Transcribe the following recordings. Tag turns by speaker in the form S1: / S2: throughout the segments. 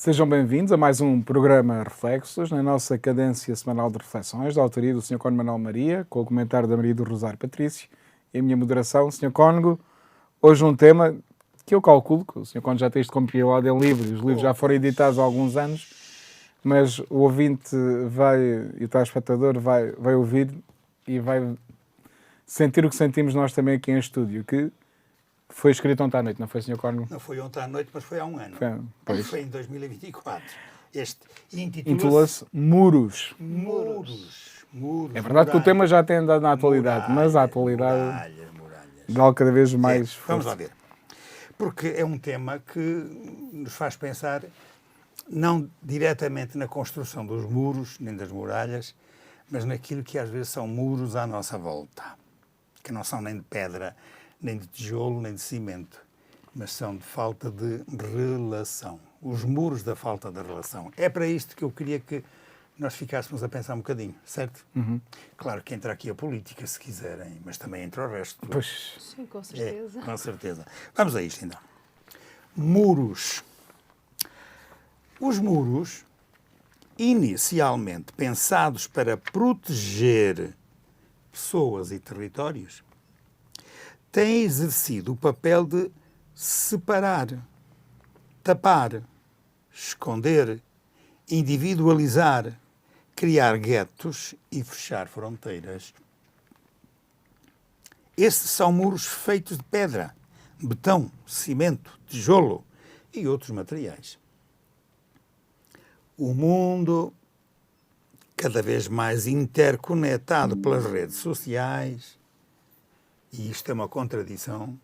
S1: Sejam bem-vindos a mais um programa Reflexos, na nossa cadência semanal de reflexões, da autoria do Sr. Cónigo Manuel Maria, com o comentário da Maria do Rosário Patrício e a minha moderação, Sr. Cónigo. Hoje um tema que eu calculo que o Sr. Cónigo já tem isto compilado em livros, os livros já foram editados há alguns anos, mas o ouvinte e o telespectador vai ouvir e vai sentir o que sentimos nós também aqui em estúdio, que foi escrito ontem à noite, não foi, Sr. Cónigo?
S2: Não foi ontem à noite, mas foi há um ano. Foi em 2024. Este
S1: intitula-se Muros.
S2: Muros.
S1: É verdade que o tema já tem andado na atualidade, mas a atualidade dá algo cada vez mais força.
S2: Vamos lá ver. Porque é um tema que nos faz pensar não diretamente na construção dos muros, nem das muralhas, mas naquilo que às vezes são muros à nossa volta, que não são nem de pedra, nem de tijolo, nem de cimento, mas são de falta de relação. Os muros da falta de relação. É para isto que eu queria que nós ficássemos a pensar um bocadinho, certo?
S1: Uhum.
S2: Claro que entra aqui a política, se quiserem, mas também entra o resto.
S1: Pois.
S3: Sim, com certeza.
S2: Com certeza. Vamos a isto, então. Muros. Os muros, inicialmente pensados para proteger pessoas e territórios, têm exercido o papel de separar, tapar, esconder, individualizar, criar guetos e fechar fronteiras. Estes são muros feitos de pedra, betão, cimento, tijolo e outros materiais. O mundo, cada vez mais interconectado pelas redes sociais, e isto é uma contradição,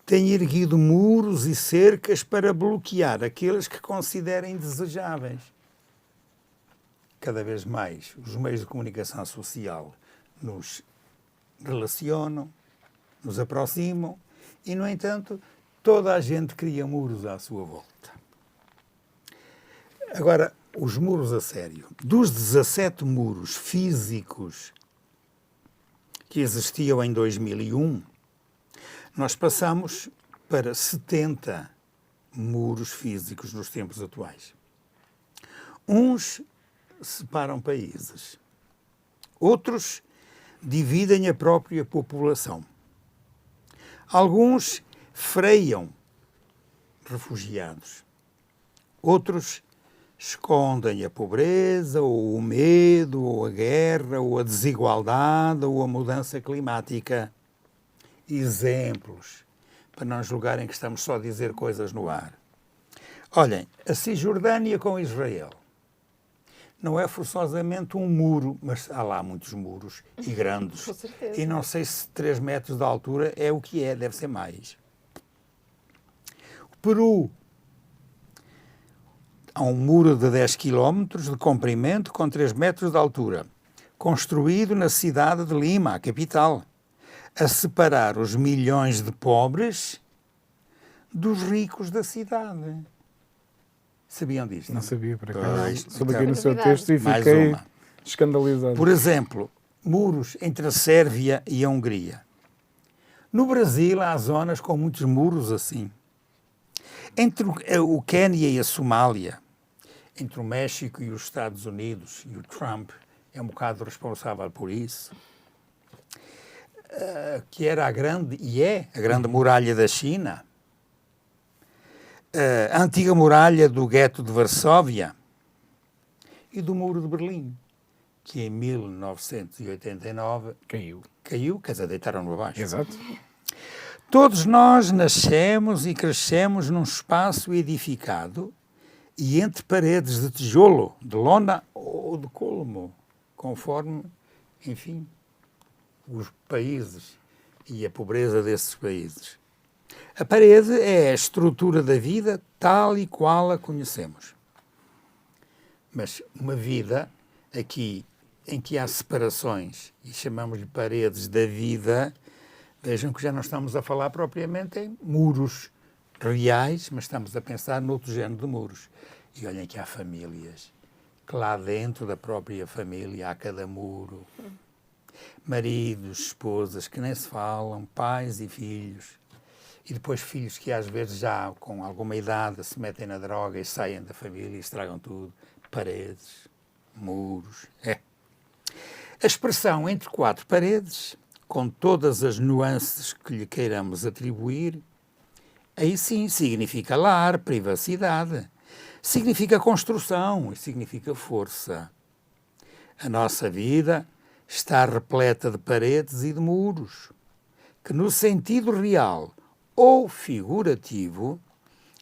S2: tem erguido muros e cercas para bloquear aqueles que considerem desejáveis. Cada vez mais os meios de comunicação social nos relacionam, nos aproximam e, no entanto, toda a gente cria muros à sua volta. Agora, os muros a sério. Dos 17 muros físicos que existiam em 2001, nós passamos para 70 muros físicos nos tempos atuais. Uns separam países, outros dividem a própria população. Alguns freiam refugiados, outros escondem a pobreza, ou o medo, ou a guerra, ou a desigualdade, ou a mudança climática. Exemplos, para não julgarem que estamos só a dizer coisas no ar. Olhem, a Cisjordânia com Israel não é forçosamente um muro, mas há lá muitos muros e grandes.
S3: Com certeza.
S2: E não sei se 3 metros de altura é o que é, deve ser mais. O Peru. Há um muro de 10 quilómetros de comprimento com 3 metros de altura, construído na cidade de Lima, a capital, a separar os milhões de pobres dos ricos da cidade. Sabiam disto?
S1: Não sabia, por acaso. Soube aqui
S2: então,
S1: no seu texto e
S2: mais
S1: fiquei
S2: uma.
S1: escandalizado.
S2: Por exemplo, muros entre a Sérvia e a Hungria. No Brasil há zonas com muitos muros assim. Entre o Quênia e a Somália, entre o México e os Estados Unidos, e o Trump é um bocado responsável por isso, que era a grande muralha da China, a antiga muralha do gueto de Varsóvia e do Muro de Berlim, que em 1989 caiu, quer dizer, deitaram-no abaixo.
S1: Exato.
S2: Todos nós nascemos e crescemos num espaço edificado e entre paredes de tijolo, de lona ou de colmo, conforme, enfim, os países e a pobreza desses países. A parede é a estrutura da vida tal e qual a conhecemos. Mas uma vida aqui em que há separações e chamamos-lhe paredes da vida, vejam que já não estamos a falar propriamente em muros reais, mas estamos a pensar noutro género de muros. E olhem que há famílias, que lá dentro da própria família há cada muro. Maridos, esposas que nem se falam, pais e filhos. E depois filhos que às vezes já com alguma idade se metem na droga e saem da família e estragam tudo. Paredes, muros. A expressão entre quatro paredes, com todas as nuances que lhe queiramos atribuir, aí sim significa lar, privacidade, significa construção e significa força. A nossa vida está repleta de paredes e de muros, que no sentido real ou figurativo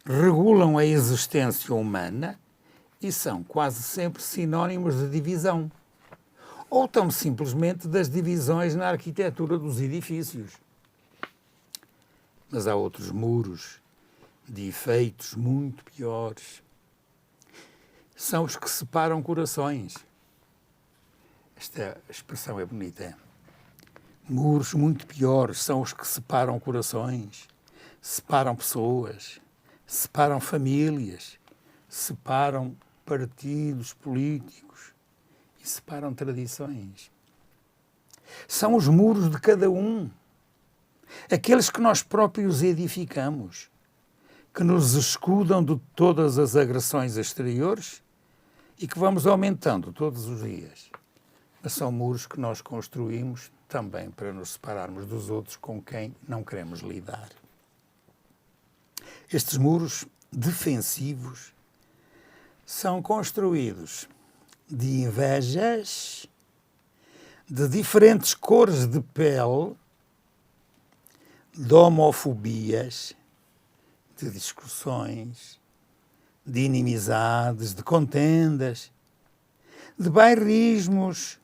S2: regulam a existência humana e são quase sempre sinónimos de divisão, ou tão simplesmente das divisões na arquitetura dos edifícios. Mas há outros muros de efeitos muito piores. São os que separam corações. Esta expressão é bonita. Muros muito piores são os que separam corações, separam pessoas, separam famílias, separam partidos políticos e separam tradições. São os muros de cada um, aqueles que nós próprios edificamos, que nos escudam de todas as agressões exteriores e que vamos aumentando todos os dias. Mas são muros que nós construímos também para nos separarmos dos outros com quem não queremos lidar. Estes muros defensivos são construídos de invejas, de diferentes cores de pele, de homofobias, de discussões, de inimizades, de contendas, de bairrismos,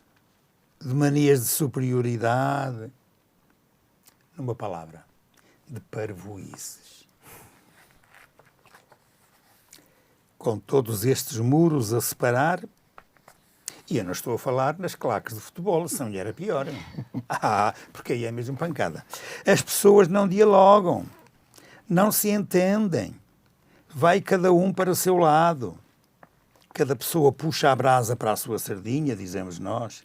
S2: de manias de superioridade, numa palavra, de parvoíces. Com todos estes muros a separar, e eu não estou a falar nas claques de futebol, se não lhe era pior. Porque aí é mesmo pancada. As pessoas não dialogam, não se entendem, vai cada um para o seu lado. Cada pessoa puxa a brasa para a sua sardinha, dizemos nós,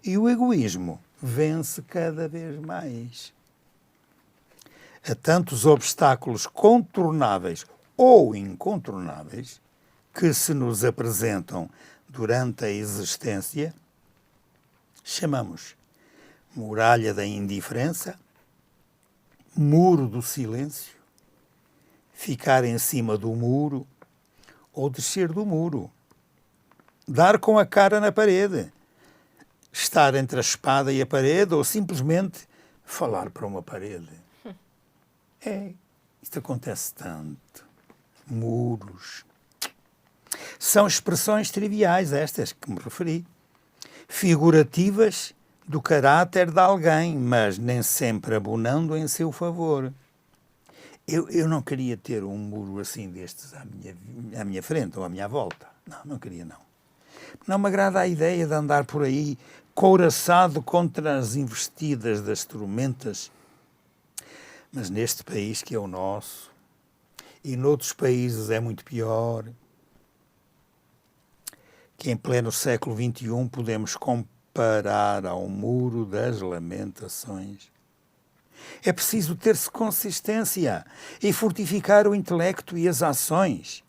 S2: e o egoísmo vence cada vez mais. Há tantos obstáculos contornáveis ou incontornáveis que se nos apresentam durante a existência, chamamos muralha da indiferença, muro do silêncio, ficar em cima do muro ou descer do muro, dar com a cara na parede, estar entre a espada e a parede ou simplesmente falar para uma parede. Isto acontece tanto. Muros. São expressões triviais estas que me referi, figurativas do caráter de alguém, mas nem sempre abonando em seu favor. Eu não queria ter um muro assim destes à minha frente ou à minha volta. Não queria, não. Não me agrada a ideia de andar por aí couraçado contra as investidas das tormentas. Mas neste país que é o nosso, e noutros países é muito pior, que em pleno século XXI podemos comparar ao muro das lamentações. É preciso ter-se consistência e fortificar o intelecto e as ações.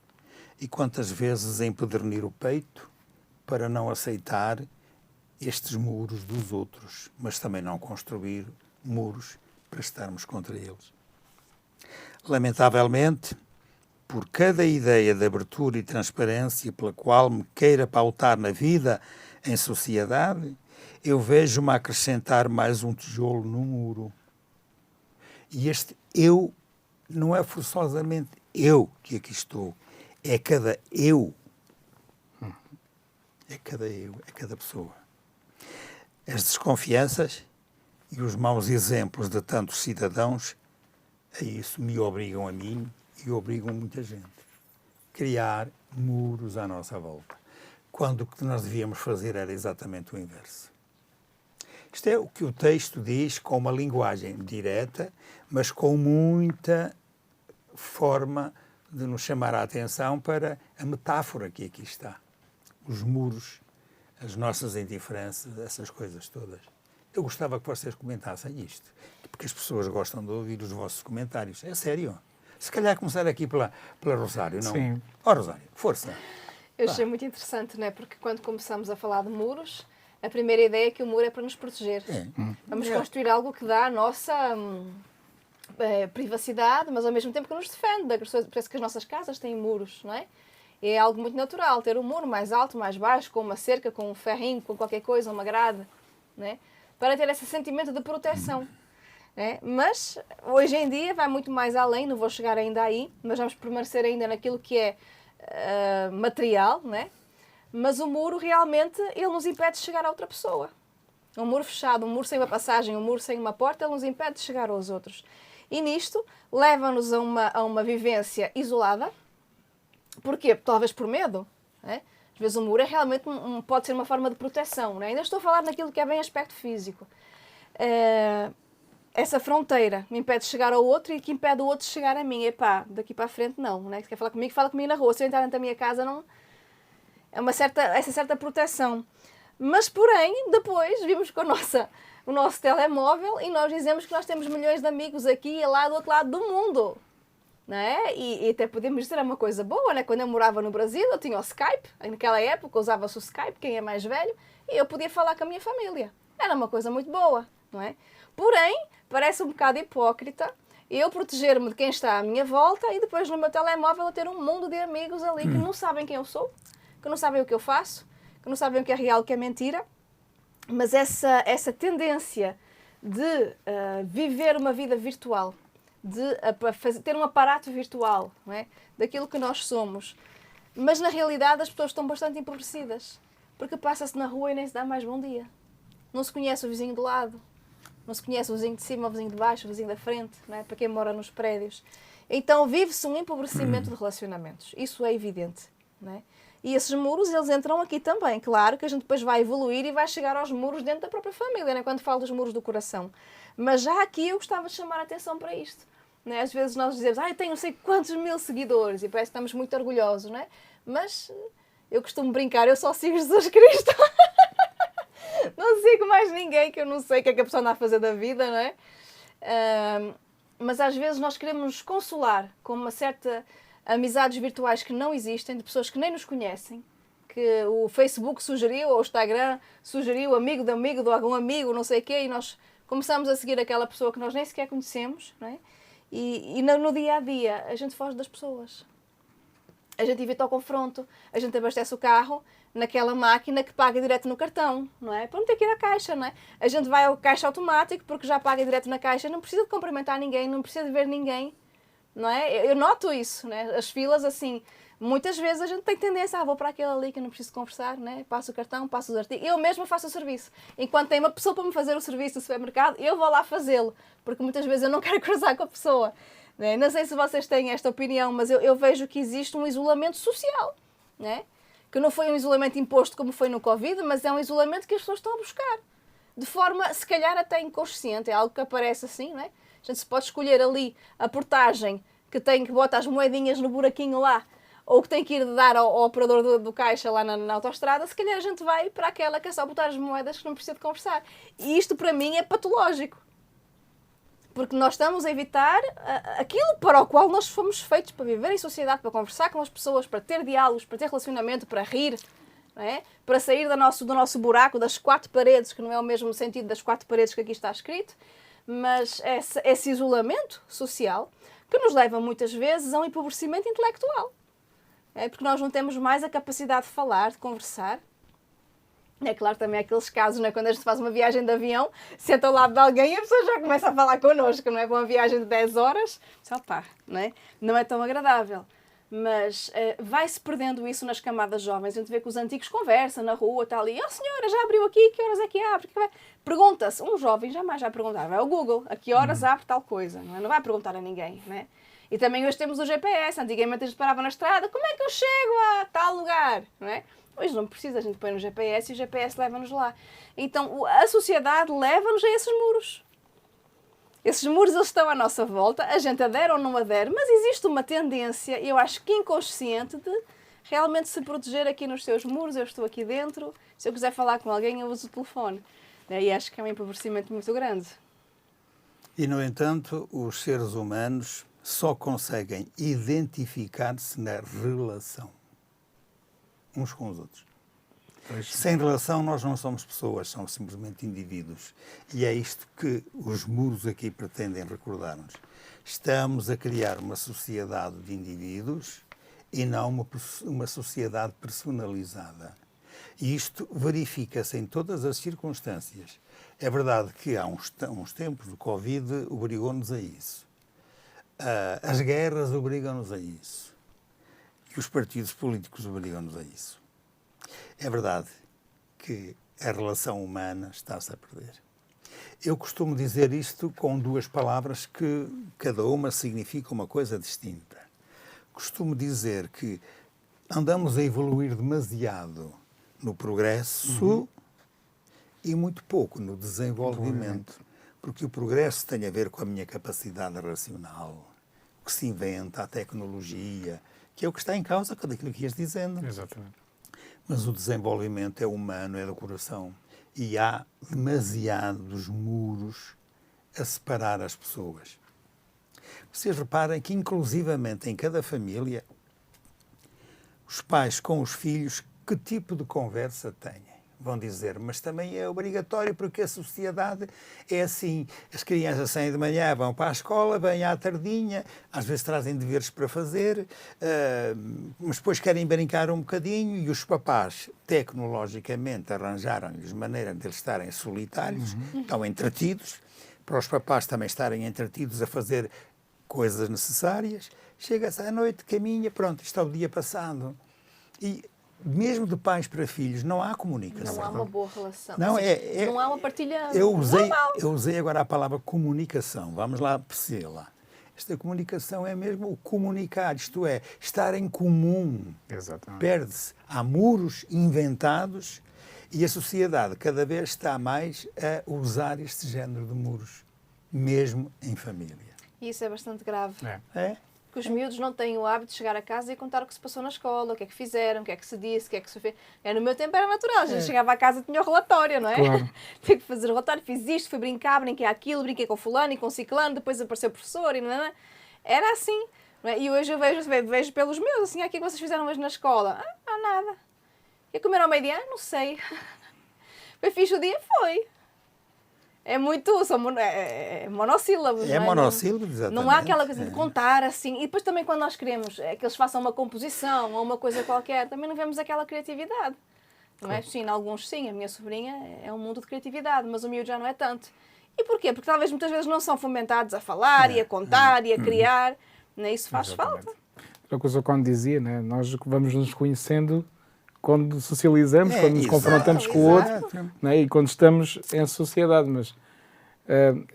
S2: E quantas vezes empedernir o peito para não aceitar estes muros dos outros, mas também não construir muros para estarmos contra eles. Lamentavelmente, por cada ideia de abertura e transparência pela qual me queira pautar na vida em sociedade, eu vejo-me acrescentar mais um tijolo no muro. E este eu não é forçosamente eu que aqui estou, é cada eu. É cada eu, é cada pessoa. As desconfianças e os maus exemplos de tantos cidadãos, a isso me obrigam a mim e obrigam muita gente. Criar muros à nossa volta. Quando o que nós devíamos fazer era exatamente o inverso. Isto é o que o texto diz com uma linguagem direta, mas com muita forma de nos chamar a atenção para a metáfora que aqui está. Os muros, as nossas indiferenças, essas coisas todas. Eu gostava que vocês comentassem isto, porque as pessoas gostam de ouvir os vossos comentários. É sério. Se calhar começar aqui pela Rosário, não?
S1: Sim.
S2: Ó, Rosário, força.
S3: Eu achei muito interessante, não é? Porque quando começamos a falar de muros, a primeira ideia é que o muro é para nos proteger. Vamos construir algo que dá a nossa privacidade, mas ao mesmo tempo que nos defende. Parece que as nossas casas têm muros, não é? É algo muito natural, ter um muro mais alto, mais baixo, com uma cerca, com um ferrinho, com qualquer coisa, uma grade, não é? Para ter esse sentimento de proteção. É? Mas hoje em dia vai muito mais além, não vou chegar ainda aí, mas vamos permanecer ainda naquilo que é material, não é? Mas o muro realmente ele nos impede de chegar a outra pessoa. Um muro fechado, um muro sem uma passagem, um muro sem uma porta, ele nos impede de chegar aos outros. E nisto leva-nos a uma vivência isolada. Porquê? Talvez por medo. Não é? Às vezes o muro é realmente pode ser uma forma de proteção. Não é? Ainda estou a falar naquilo que é bem aspecto físico. Essa fronteira me impede de chegar ao outro e que impede o outro de chegar a mim. Epá, daqui para a frente não. Se quer falar comigo, fala comigo na rua. Se eu entrar dentro da minha casa, não... É essa certa proteção. Mas, porém, depois vimos com o nosso telemóvel e nós dizemos que nós temos milhões de amigos aqui e lá do outro lado do mundo. Não é? E até podemos dizer uma coisa boa, né? Quando eu morava no Brasil, eu tinha o Skype. Naquela época usava-se o Skype, quem é mais velho, e eu podia falar com a minha família. Era uma coisa muito boa, não é? Porém, parece um bocado hipócrita eu proteger-me de quem está à minha volta e depois no meu telemóvel eu ter um mundo de amigos ali que não sabem quem eu sou, que não sabem o que eu faço, que não sabem o que é real e o que é mentira. Mas essa tendência de viver uma vida virtual, de ter um aparato virtual, não é? Daquilo que nós somos. Mas na realidade as pessoas estão bastante empobrecidas, porque passa-se na rua e nem se dá mais bom dia. Não se conhece o vizinho do lado. Não se conhece o vizinho de cima, o vizinho de baixo, o vizinho da frente, não é? Para quem mora nos prédios. Então vive-se um empobrecimento de relacionamentos. Isso é evidente, não é? E esses muros, eles entram aqui também. Claro que a gente depois vai evoluir e vai chegar aos muros dentro da própria família, né? Quando falo dos muros do coração. Mas já aqui eu gostava de chamar a atenção para isto. Né? Às vezes nós dizemos, eu tenho não sei quantos mil seguidores, e parece que estamos muito orgulhosos, não é? Mas eu costumo brincar, eu só sigo Jesus Cristo. Não sigo mais ninguém, que eu não sei o que é que a pessoa anda a fazer da vida, não é? Mas às vezes nós queremos nos consolar com uma certa amizades virtuais que não existem, de pessoas que nem nos conhecem, que o Facebook sugeriu, ou o Instagram sugeriu, amigo de algum amigo, não sei o quê, e nós começamos a seguir aquela pessoa que nós nem sequer conhecemos, não é? E no dia a dia a gente foge das pessoas. A gente evita o confronto, a gente abastece o carro naquela máquina que paga direto no cartão, não é? Para não ter que ir à caixa, não é? A gente vai ao caixa automático porque já paga direto na caixa, não precisa de cumprimentar ninguém, não precisa de ver ninguém, não é? Eu noto isso, né? As filas, assim, muitas vezes a gente tem tendência, vou para aquele ali que eu não preciso conversar, né? Passo o cartão, passo os artigos. Eu mesma faço o serviço. Enquanto tem uma pessoa para me fazer o serviço do supermercado, eu vou lá fazê-lo, porque muitas vezes eu não quero cruzar com a pessoa. Né? Não sei se vocês têm esta opinião, mas eu vejo que existe um isolamento social, né? Que não foi um isolamento imposto como foi no Covid, mas é um isolamento que as pessoas estão a buscar. De forma, se calhar, até inconsciente. É algo que aparece assim, né? A gente se pode escolher ali a portagem que bota as moedinhas no buraquinho lá, ou que tem que ir dar ao operador do caixa lá na autoestrada, se calhar a gente vai para aquela que é só botar as moedas que não precisa de conversar. E isto, para mim, é patológico. Porque nós estamos a evitar aquilo para o qual nós fomos feitos, para viver em sociedade, para conversar com as pessoas, para ter diálogos, para ter relacionamento, para rir, não é? Para sair do nosso buraco, das quatro paredes, que não é o mesmo sentido das quatro paredes que aqui está escrito, mas esse isolamento social que nos leva muitas vezes a um empobrecimento intelectual. É? Porque nós não temos mais a capacidade de falar, de conversar. É claro, também aqueles casos, não é? Quando a gente faz uma viagem de avião, senta ao lado de alguém e a pessoa já começa a falar connosco, não é? Para uma viagem de 10 horas, não é? Não é tão agradável. Mas vai-se perdendo isso nas camadas jovens. A gente vê que os antigos conversam na rua, está ali, senhora, já abriu aqui, que horas é que abre? Pergunta-se, um jovem jamais já perguntar, vai ao Google, a que horas abre tal coisa, não é? Não vai perguntar a ninguém, não é? E também hoje temos o GPS, antigamente a gente parava na estrada, como é que eu chego a tal lugar, não é? Hoje não precisa, a gente põe no GPS e o GPS leva-nos lá. Então a sociedade leva-nos a esses muros. Esses muros eles estão à nossa volta, a gente adere ou não adere, mas existe uma tendência, eu acho que inconsciente, de realmente se proteger aqui nos seus muros. Eu estou aqui dentro, se eu quiser falar com alguém eu uso o telefone. E acho que é um empobrecimento muito grande.
S2: E, no entanto, os seres humanos só conseguem identificar-se na relação uns com os outros. Sem relação nós não somos pessoas, somos simplesmente indivíduos. E é isto que os muros aqui pretendem recordar-nos. Estamos a criar uma sociedade de indivíduos e não uma sociedade personalizada. E isto verifica-se em todas as circunstâncias. É verdade que há uns tempos o Covid obrigou-nos a isso. As guerras obrigam-nos a isso. E os partidos políticos obrigam-nos a isso. É verdade que a relação humana está-se a perder. Eu costumo dizer isto com duas palavras que cada uma significa uma coisa distinta. Costumo dizer que andamos a evoluir demasiado no progresso e muito pouco no desenvolvimento. Porque o progresso tem a ver com a minha capacidade racional, o que se inventa, a tecnologia, que é o que está em causa com aquilo que ias dizendo.
S1: Exatamente.
S2: Mas o desenvolvimento é humano, é do coração. E há demasiados muros a separar as pessoas. Vocês reparem que, inclusivamente, em cada família, os pais com os filhos, que tipo de conversa têm? Vão dizer, mas também é obrigatório porque a sociedade é assim. As crianças saem de manhã, vão para a escola, vêm à tardinha, às vezes trazem deveres para fazer, mas depois querem brincar um bocadinho e os papás, tecnologicamente, arranjaram-lhes maneira de eles estarem solitários, estão entretidos, para os papás também estarem entretidos a fazer coisas necessárias. Chega-se à noite, caminha, pronto, está o dia passado. E mesmo de pais para filhos, não há comunicação.
S3: Não há uma boa relação.
S2: Não,
S3: não há uma partilha
S2: eu
S3: normal.
S2: usei agora a palavra comunicação. Vamos lá percebê-la. Esta comunicação é mesmo o comunicar, isto é, estar em comum.
S1: Exatamente.
S2: Perde-se. Há muros inventados e a sociedade cada vez está mais a usar este género de muros, mesmo em família.
S3: E isso é bastante grave.
S2: É?
S3: Porque os miúdos não têm o hábito de chegar a casa e contar o que se passou na escola, o que é que fizeram, o que é que se disse, o que é que se fez. No meu tempo era natural, a gente chegava a casa e tinha o relatório, não é?
S1: Claro.
S3: Tinha que fazer o relatório, fiz isto, fui brincar, brinquei aquilo, brinquei com fulano e com ciclano, depois apareceu o professor e não é? Era assim. Não é? E hoje eu vejo pelos meus, assim, o que é que vocês fizeram hoje na escola? Não, nada. E comer ao meio-dia? Não sei. Foi fixe o dia? Foi. É muito, são monossílabos.
S2: É
S3: não
S2: monossílabos, exatamente.
S3: Não há aquela coisa de contar assim. E depois também quando nós queremos que eles façam uma composição ou uma coisa qualquer, também não vemos aquela criatividade. Não é? Sim, em alguns sim, a minha sobrinha é um mundo de criatividade, mas o miúdo já não é tanto. E porquê? Porque talvez muitas vezes não são fomentados a falar e a contar e a criar. Né? Isso faz
S1: Exatamente.
S3: falta.
S1: É a coisa quando dizia, né? Nós vamos nos conhecendo quando socializamos, quando nos confrontamos com o outro, né? E quando estamos em sociedade. Mas,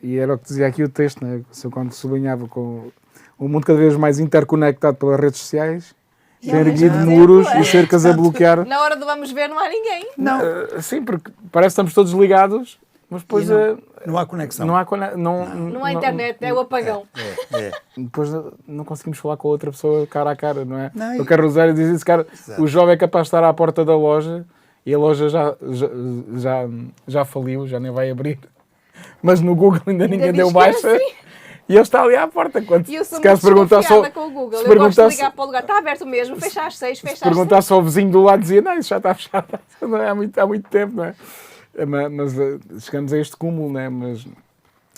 S1: e era o que dizia aqui o texto, né? Quando sublinhava com o mundo cada vez mais interconectado pelas redes sociais, tem erguido muros e cercas a bloquear.
S3: Na hora do vamos ver não há ninguém.
S2: Não.
S1: Sim, porque parece que estamos todos ligados, mas depois
S2: não há conexão.
S3: Não há internet, é o apagão.
S1: Depois não conseguimos falar com a outra pessoa cara a cara, não é?
S2: Não,
S1: O Carlos Rosário diz isso, cara,
S2: Exato.
S1: o jovem é capaz de estar à porta da loja e a loja já faliu, já nem vai abrir. Mas no Google ainda ninguém
S3: diz
S1: deu
S3: que é
S1: baixa
S3: assim.
S1: e ele está ali à porta. Quando,
S3: E eu sou
S1: se calhar
S3: muito desconfiada com o Google. Eu gosto de ligar para o lugar. Está aberto mesmo, fecha às 6, fecha às 7.
S1: perguntasse ao vizinho do lado, dizia, não, isso já está fechado. Não é? Há muito tempo, não é? Mas chegamos a este cúmulo, não é?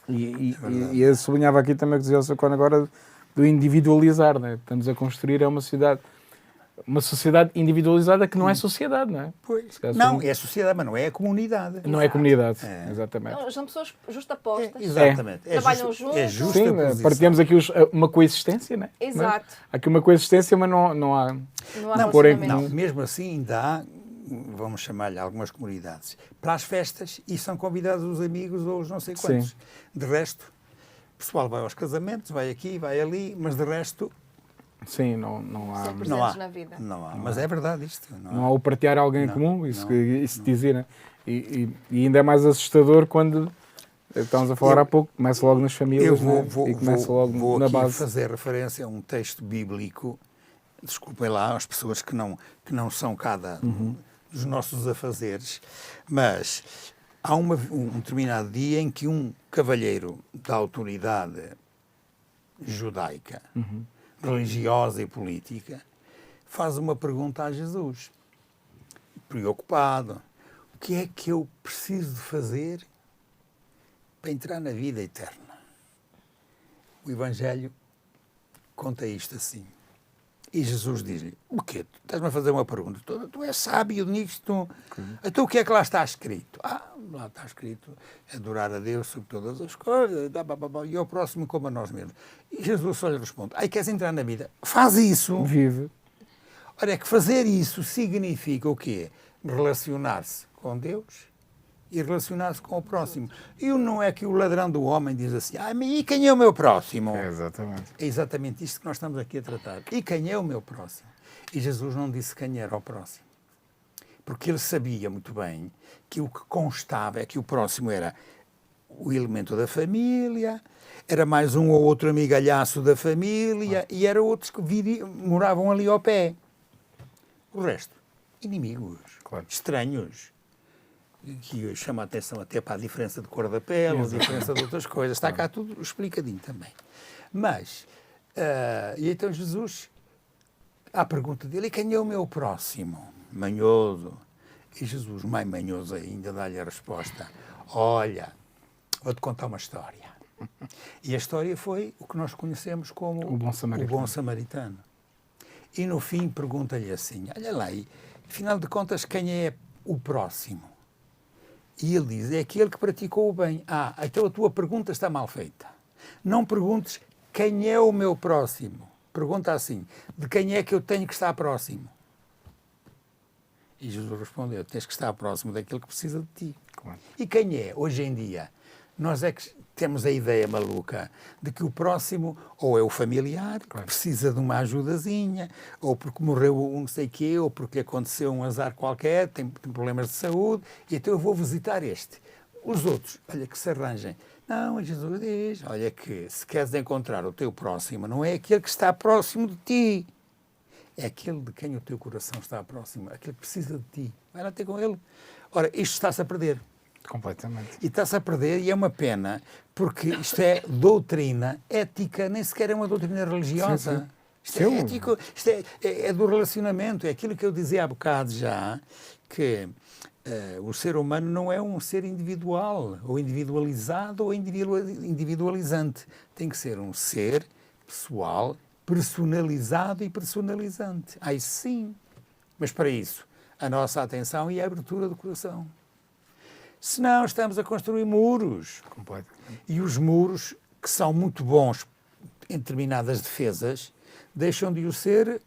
S1: E eu sublinhava aqui também o que dizia o Sr. Cone agora do individualizar, não é? Estamos a construir uma sociedade individualizada que não é sociedade, não é?
S2: Pois. Não, é a sociedade, mas não é a comunidade.
S1: Não é comunidade, exatamente.
S3: Não, são pessoas justapostas.
S2: Exatamente.
S3: Trabalham juntos.
S2: É justa
S1: Sim,
S2: posição.
S1: partilhamos aqui uma coexistência, não é?
S3: Exato.
S1: Há aqui uma coexistência, mas não há...
S3: Não há
S2: Não,
S3: relacionamento.
S2: não, mesmo assim ainda há, vamos chamar-lhe algumas comunidades, para as festas e são convidados os amigos ou os não sei quantos.
S1: Sim.
S2: De resto, o pessoal vai aos casamentos, vai aqui, vai ali, mas de resto
S1: Sim, não há...
S3: São presentes
S2: não há.
S3: na vida.
S2: Não há. Mas é verdade isto.
S1: Não há o partilhar alguém em
S2: Não,
S1: comum, isso
S2: não.
S1: dizia, né? E ainda é mais assustador quando estamos a falar há pouco, começa logo nas famílias,
S2: Eu
S1: e começa logo
S2: vou
S1: na
S2: aqui
S1: base.
S2: fazer referência a um texto bíblico, desculpem lá as pessoas que não são cada dos nossos afazeres, mas Há um determinado dia em que um cavalheiro da autoridade judaica, religiosa e política, faz uma pergunta a Jesus, preocupado. O que é que eu preciso de fazer para entrar na vida eterna? O Evangelho conta isto assim. E Jesus diz-lhe, o quê? Tu estás-me a fazer uma pergunta? Tu és sábio nisto. Então o que é que lá está escrito? Lá está escrito, adorar a Deus sobre todas as coisas, e ao próximo como a nós mesmos. E Jesus só lhe responde, queres entrar na vida? Faz isso.
S1: Vive.
S2: Ora, é que fazer isso significa o quê? Relacionar-se com Deus e relacionar-se com o próximo. E não é que o ladrão do homem diz assim, e quem é o meu próximo?
S1: Exatamente.
S2: É exatamente isto que nós estamos aqui a tratar. E quem é o meu próximo? E Jesus não disse quem era o próximo. Porque ele sabia muito bem que o que constava é que o próximo era o elemento da família, era mais um ou outro amigalhaço da família, e eram outros que moravam ali ao pé. O resto, inimigos, estranhos, que chama a atenção até para a diferença de cor da pele, a diferença de outras coisas. Está cá tudo explicadinho também. Mas, e então Jesus, à pergunta dele, e quem é o meu próximo? Manhoso. E Jesus, mais manhoso ainda, dá-lhe a resposta, olha, vou-te contar uma história. E a história foi o que nós conhecemos como
S1: o bom samaritano.
S2: E no fim pergunta-lhe assim, olha lá, e afinal de contas, quem é o próximo? E ele diz, é aquele que praticou o bem. Então a tua pergunta está mal feita. Não perguntes quem é o meu próximo. Pergunta assim, de quem é que eu tenho que estar próximo? E Jesus respondeu, tens que estar próximo daquele que precisa de ti.
S1: Claro.
S2: E quem é? Hoje em dia, nós é que temos a ideia maluca de que o próximo ou é o familiar, que precisa de uma ajudazinha, ou porque morreu um não sei quê, ou porque aconteceu um azar qualquer, tem problemas de saúde, e então eu vou visitar este. Os outros, olha, que se arranjem. Não, Jesus diz, olha que se queres encontrar o teu próximo, não é aquele que está próximo de ti, é aquele de quem o teu coração está próximo, aquele que precisa de ti. Vai lá ter com ele. Ora, isto está-se a perder.
S1: Completamente.
S2: E está-se a perder, e é uma pena, porque isto é doutrina ética, nem sequer é uma doutrina religiosa.
S1: Sim.
S2: Isto é ético, isto é do relacionamento, é aquilo que eu dizia há bocado já, que o ser humano não é um ser individual, ou individualizado, ou individualizante. Tem que ser um ser pessoal, personalizado e personalizante. Aí sim. Mas para isso, a nossa atenção e a abertura do coração. Senão estamos a construir muros. E os muros, que são muito bons em determinadas defesas, deixam de o ser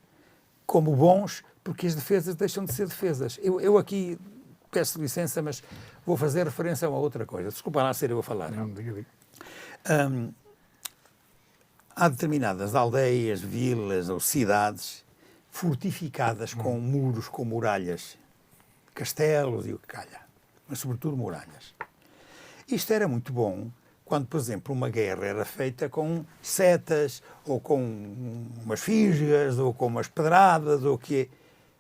S2: como bons, porque as defesas deixam de ser defesas. Eu aqui peço licença, mas vou fazer referência a uma outra coisa. Desculpa lá ser eu a falar.
S1: Não, diga.
S2: Há determinadas aldeias, vilas ou cidades fortificadas com muros, com muralhas, castelos e o que calha. Mas sobretudo muralhas. Isto era muito bom quando, por exemplo, uma guerra era feita com setas, ou com umas fisgas, ou com umas pedradas, ou o quê.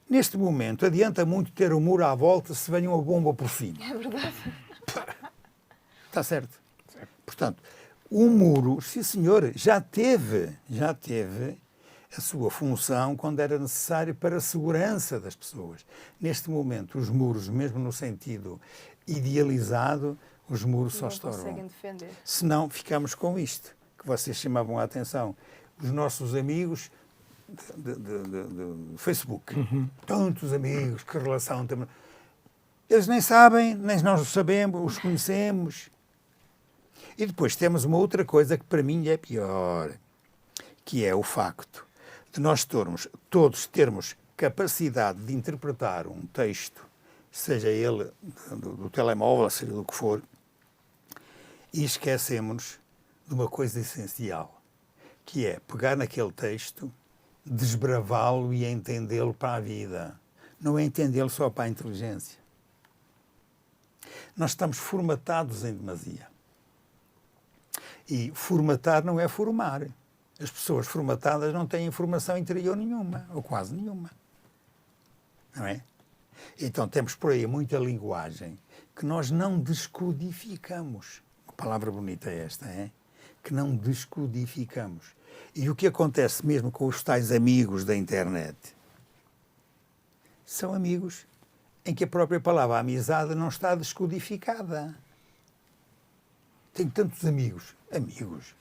S2: Neste momento, adianta muito ter um muro à volta se vem uma bomba por cima.
S3: É verdade.
S2: Está certo? Portanto, o muro, sim senhor, já teve a sua função quando era necessário para a segurança das pessoas. Neste momento, os muros, mesmo no sentido idealizado, os muros só estouram.
S3: Não conseguem defender.
S2: Senão, ficamos com isto, que vocês chamavam a atenção. Os nossos amigos de Facebook. Tantos amigos, que relação temos. Eles nem sabem, nem nós os sabemos, os conhecemos. E depois temos uma outra coisa que para mim é pior, que é o facto de nós todos termos capacidade de interpretar um texto, seja ele do telemóvel, seja do que for, e esquecemos de uma coisa essencial, que é pegar naquele texto, desbravá-lo e entendê-lo para a vida. Não é entendê-lo só para a inteligência. Nós estamos formatados em demasia. E formatar não é formar. As pessoas formatadas não têm informação interior nenhuma, ou quase nenhuma. Não é? Então temos por aí muita linguagem que nós não descodificamos. Uma palavra bonita é esta, é? Que não descodificamos. E o que acontece mesmo com os tais amigos da internet? São amigos em que a própria palavra amizade não está descodificada. Tenho tantos amigos. Amigos.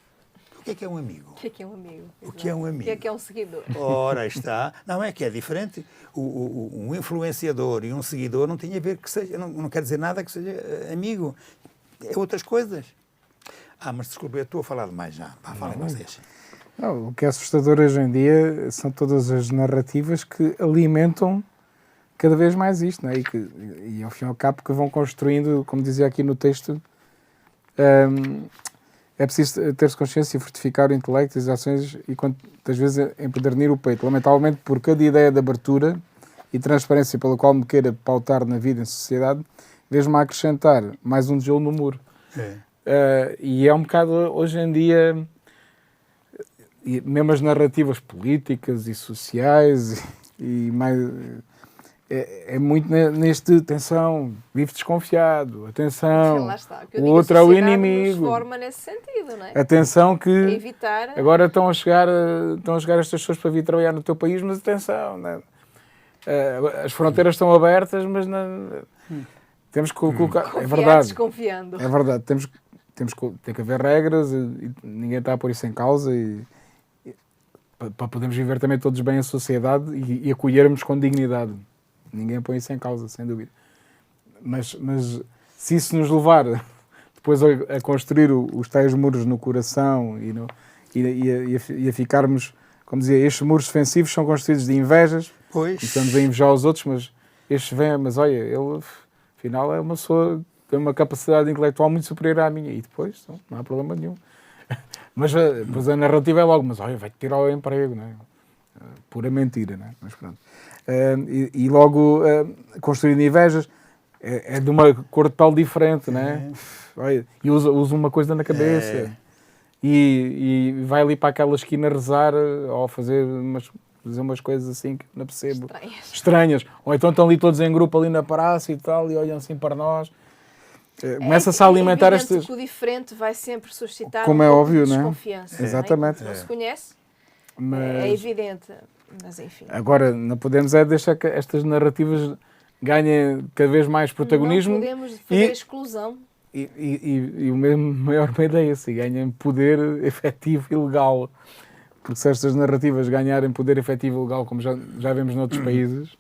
S2: O que é um amigo?
S3: O que é um amigo?
S2: O que é um amigo?
S3: O que é um seguidor?
S2: Ora, está. Não, é que é diferente. Um influenciador e um seguidor não tem a ver que seja, não quer dizer nada que seja amigo. É outras coisas. Mas desculpa, eu estou a falar demais já. Falem vocês.
S1: Não, o que é assustador hoje em dia são todas as narrativas que alimentam cada vez mais isto, não é? E ao fim e ao cabo que vão construindo, como dizia aqui no texto, é preciso ter-se consciência e fortificar o intelecto e as ações e quantas vezes empedernir o peito. Lamentavelmente, por cada ideia de abertura e transparência pela qual me queira pautar na vida em sociedade, vejo-me a acrescentar mais um tijolo no muro. E é um bocado, hoje em dia, e mesmo as narrativas políticas e sociais e mais... É muito neste, atenção, vive desconfiado, atenção,
S3: Lá está.
S1: o outro é o inimigo.
S3: Nos forma nesse sentido, não é?
S1: Atenção que
S3: Evitar...
S1: agora estão a chegar estas pessoas para vir trabalhar no teu país, mas atenção, né? As fronteiras estão abertas, mas temos que colocar... É verdade,
S3: desconfiando.
S1: é verdade, tem que haver regras e ninguém está a pôr isso em causa para podermos viver também todos bem em sociedade e acolhermos com dignidade. Ninguém põe isso em causa, sem dúvida. Mas se isso nos levar depois a construir os tais muros no coração e a ficarmos, como dizia, estes muros defensivos são construídos de invejas,
S2: Pois.
S1: e estamos a invejar os outros, mas estes vêm, mas olha, ele afinal é uma pessoa que tem uma capacidade intelectual muito superior à minha, e depois não há problema nenhum. Mas depois a narrativa é logo, mas olha, vai-te tirar o emprego, não é? Pura mentira, não é? Mas pronto. E logo construindo invejas é de uma cor de tal diferente, não é? E usa uma coisa na cabeça e vai ali para aquela esquina rezar ou fazer umas coisas assim que não percebo. Estranhas. Ou então estão ali todos em grupo ali na praça e tal e olham assim para nós. Começa-se a alimentar estas...
S3: que o diferente vai sempre suscitar
S1: como é óbvio,
S3: de
S1: não é?
S3: desconfiança.
S1: Exatamente.
S3: Não se conhece,
S1: Mas...
S3: é evidente. Mas enfim.
S1: Agora, não podemos deixar que estas narrativas ganhem cada vez mais protagonismo.
S3: Não podemos fazer exclusão.
S1: E o mesmo maior medo é esse, ganhem poder efetivo e legal. Porque se estas narrativas ganharem poder efetivo e legal, como já vemos noutros países,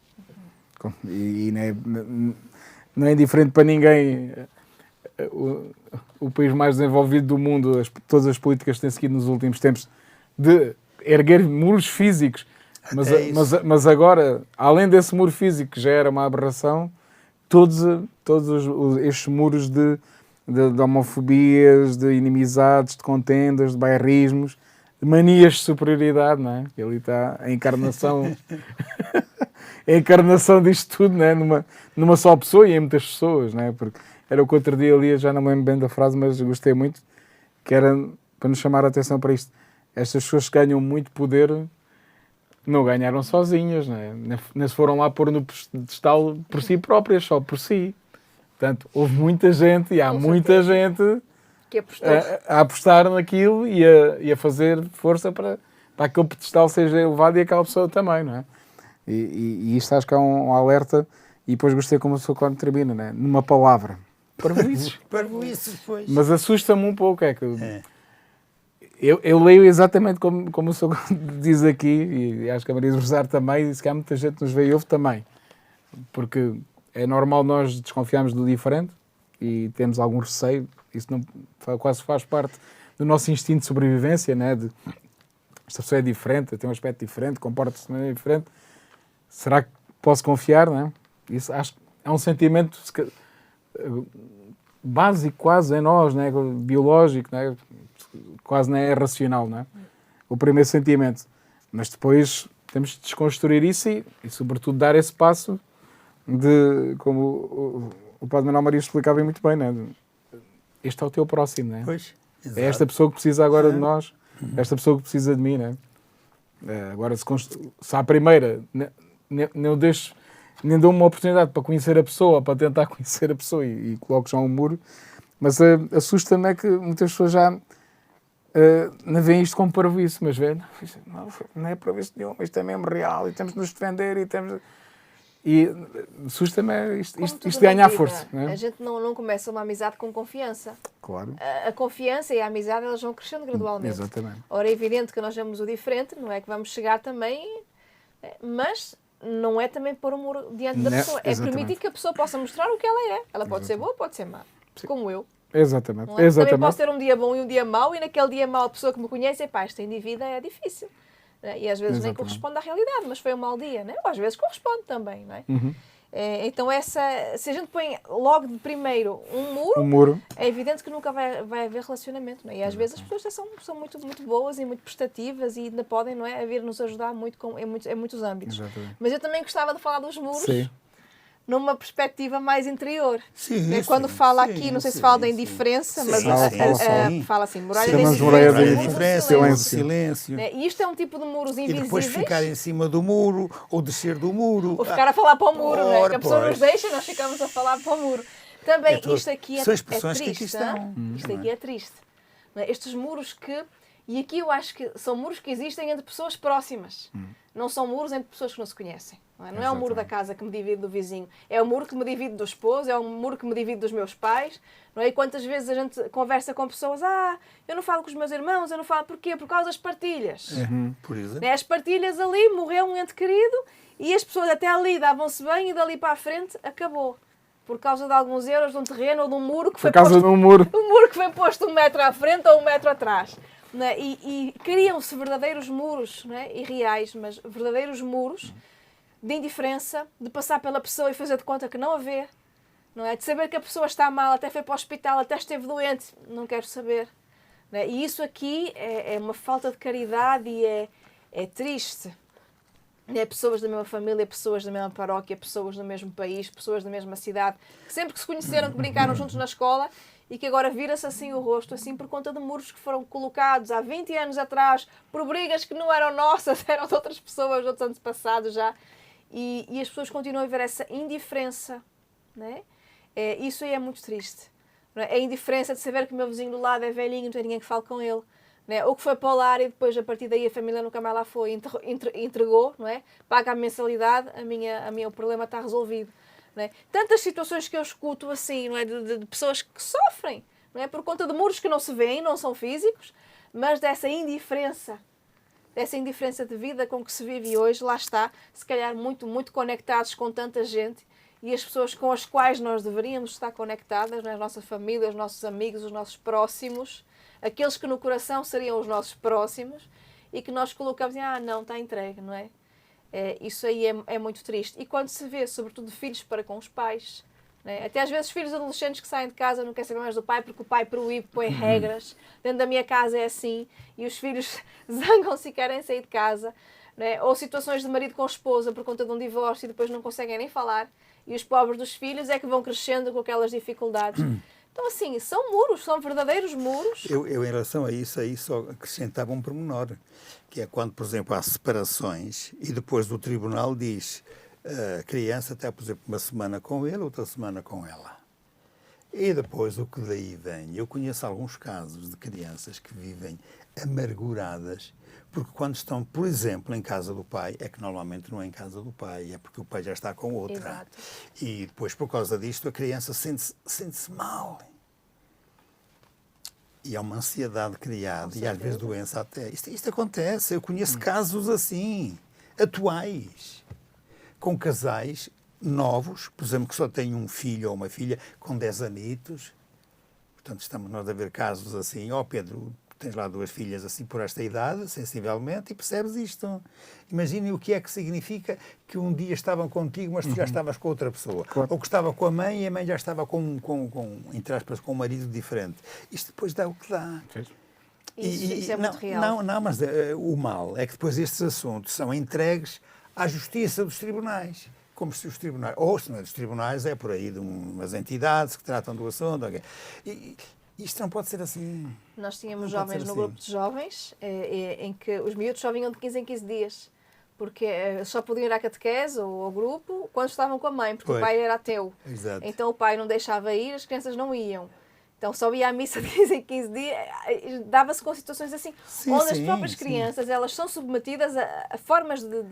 S1: e não é indiferente para ninguém o país mais desenvolvido do mundo, todas as políticas que têm seguido nos últimos tempos, de erguer muros físicos. Mas agora, além desse muro físico que já era uma aberração, todos estes muros de homofobias, de inimizades, de contendas, de bairrismos, de manias de superioridade, não é? E ali está a encarnação, a encarnação disto tudo, não é? Numa só pessoa e em muitas pessoas, não é? Porque era o que outro dia ali, já não me lembro bem da frase, mas gostei muito, que era para nos chamar a atenção para isto. Estas pessoas que ganham muito poder não ganharam sozinhas, não é? Nem se foram lá pôr no pedestal por si próprias, só por si. Portanto, houve muita gente e há muita gente
S3: que
S1: a apostar naquilo e a fazer força para aquele pedestal seja elevado e aquela pessoa também, não é? E isto acho que é um alerta. E depois gostei como o Sr. Cónigo termina, não é? Numa palavra.
S2: Parvoíces, pois.
S1: Mas assusta-me um pouco, Eu leio exatamente como o senhor diz aqui, e acho que a Maria do Rosário também, e se calhar muita gente nos vê e ouve também. Porque é normal nós desconfiarmos do diferente e temos algum receio. Isso quase faz parte do nosso instinto de sobrevivência, né? Esta pessoa é diferente, tem um aspecto diferente, comporta-se de maneira diferente. Será que posso confiar, não é? Isso acho que é um sentimento básico quase em nós, né? Biológico, né? Quase não é racional, não é? O primeiro sentimento. Mas depois temos de desconstruir isso e sobretudo, dar esse passo de, como o Padre Manuel Maria explicava muito bem, né? Este é o teu próximo, né?
S2: Pois,
S1: é esta pessoa que precisa agora de nós, esta pessoa que precisa de mim, né? Agora, se à primeira não deixo nem dou uma oportunidade para conhecer a pessoa, para tentar conhecer a pessoa e coloco já um muro. Mas assusta-me é que muitas pessoas já não veem isto como parvoíce, mas vêem, não é parvoíce nenhuma, isto é mesmo real e temos de nos defender e temos... E assusta-me é isto ganhar força. Não é?
S3: A gente não começa uma amizade com confiança.
S1: Claro.
S3: A confiança e a amizade, elas vão crescendo gradualmente.
S1: Exatamente.
S3: Ora, é evidente que nós vemos o diferente, não é que vamos chegar também, mas não é também pôr um muro diante da pessoa. É permitir que a pessoa possa mostrar o que ela é. Ela pode ser boa, pode ser má. Como eu.
S1: Exatamente.
S3: Não é? Também posso ter um dia bom e um dia mau, e naquele dia mau a pessoa que me conhece, este indivíduo é difícil. Não é? E às vezes nem corresponde à realidade, mas foi um mau dia. Não é? Ou às vezes corresponde também. Não é? Então, se a gente põe logo de primeiro um muro, é evidente que nunca vai haver relacionamento. Não é? E às vezes as pessoas são muito, muito boas e muito prestativas e ainda podem, não é, a vir nos ajudar muito em muitos âmbitos.
S1: Exatamente.
S3: Mas eu também gostava de falar dos muros.
S1: Sim.
S3: Numa perspectiva mais interior.
S2: Sim,
S3: Quando fala aqui, não sei se fala da indiferença, mas fala assim, muralha da indiferença,
S2: silêncio.
S3: E isto é um tipo de muros invisíveis.
S2: E depois ficar em cima do muro, ou descer do muro.
S3: Ou ficar a falar para o muro, não é? Que a pessoa nos deixa e nós ficamos a falar para o muro. Também, isto aqui é triste.
S2: Que aqui estão.
S3: Isto aqui é triste. Não é? Estes muros que... E aqui eu acho que são muros que existem entre pessoas próximas. Não são muros entre pessoas que não se conhecem. Não é o muro da casa que me divide do vizinho. É o muro que me divide do esposo, é o muro que me divide dos meus pais. Não é? E quantas vezes a gente conversa com pessoas, eu não falo com os meus irmãos, eu não falo porquê? Por causa das partilhas.
S2: Por exemplo.
S3: As partilhas ali, morreu um ente querido e as pessoas até ali davam-se bem e dali para a frente acabou. Por causa de alguns euros de um terreno ou de um muro que foi posto...
S1: Um muro
S3: que foi posto 1 metro à frente ou 1 metro atrás. Não é? E criam-se verdadeiros muros, não é? Irreais, mas verdadeiros muros de indiferença, de passar pela pessoa e fazer de conta que não a vê, não é? De saber que a pessoa está mal, até foi para o hospital, até esteve doente, não quero saber. Não é? E isso aqui é uma falta de caridade e é triste. É pessoas da mesma família, pessoas da mesma paróquia, pessoas do mesmo país, pessoas da mesma cidade, que sempre que se conheceram, que brincaram juntos na escola e que agora vira-se assim o rosto, assim por conta de muros que foram colocados há 20 anos atrás, por brigas que não eram nossas, eram de outras pessoas, de outros anos passados já. E as pessoas continuam a ver essa indiferença. Não é? Isso aí é muito triste. Não é? A indiferença de saber que o meu vizinho do lado é velhinho, não tem ninguém que fale com ele. Não é? Ou que foi para o lar e depois, a partir daí, a família nunca mais lá foi, entregou, não é? Paga a mensalidade, o problema está resolvido. Não é? Tantas situações que eu escuto assim, não é? De pessoas que sofrem, não é? Por conta de muros que não se veem, não são físicos, mas dessa indiferença de vida com que se vive hoje, lá está, se calhar muito, muito conectados com tanta gente e as pessoas com as quais nós deveríamos estar conectadas, as nossas famílias, os nossos amigos, os nossos próximos, aqueles que no coração seriam os nossos próximos e que nós colocamos em, não, está entregue, não é? Isso aí é muito triste. E quando se vê, sobretudo, filhos para com os pais, né? Até às vezes filhos adolescentes que saem de casa não querem saber mais do pai porque o pai proíbe, põe regras. Dentro da minha casa é assim e os filhos zangam-se e querem sair de casa. Né? Ou situações de marido com esposa por conta de um divórcio e depois não conseguem nem falar. E os pobres dos filhos é que vão crescendo com aquelas dificuldades. Então, assim, são muros, são verdadeiros muros.
S2: Eu em relação a isso aí, só acrescentava um pormenor, que é quando, por exemplo, há separações e depois o tribunal diz a criança está, por exemplo, uma semana com ele, outra semana com ela. E depois o que daí vem? Eu conheço alguns casos de crianças que vivem amarguradas, porque quando estão, por exemplo, em casa do pai, é que normalmente não é em casa do pai, é porque o pai já está com outra.
S3: Exato.
S2: E depois, por causa disto, a criança sente-se mal. E há uma ansiedade criada, e às vezes doença até. Isto acontece, eu conheço casos assim, atuais, com casais novos, por exemplo, que só têm um filho ou uma filha com 10 anitos. Portanto, estamos nós a ver casos assim, Pedro, tens lá 2 filhas assim por esta idade, sensivelmente, e percebes isto. Imaginem o que é que significa que um dia estavam contigo, mas tu já estavas com outra pessoa. Claro. Ou que estava com a mãe e a mãe já estava entre aspas, com um marido diferente. Isto depois dá o que dá.
S3: Isso é muito real.
S2: Não, mas o mal é que depois estes assuntos são entregues à justiça dos tribunais. Como se os tribunais, ou se não é dos tribunais, é por aí de umas entidades que tratam do assunto. E isto não pode ser assim.
S3: Nós tínhamos jovens no grupo de jovens, em que os miúdos só vinham de 15 em 15 dias, porque só podiam ir à catequese ou ao grupo quando estavam com a mãe, porque
S2: Pois.
S3: o pai era ateu.
S2: Exato.
S3: Então o pai não deixava ir, as crianças não iam. Então só ia à missa de 15 em 15 dias, dava-se com situações assim,
S2: Sim,
S3: onde as
S2: sim,
S3: próprias
S2: sim.
S3: crianças elas são submetidas a formas de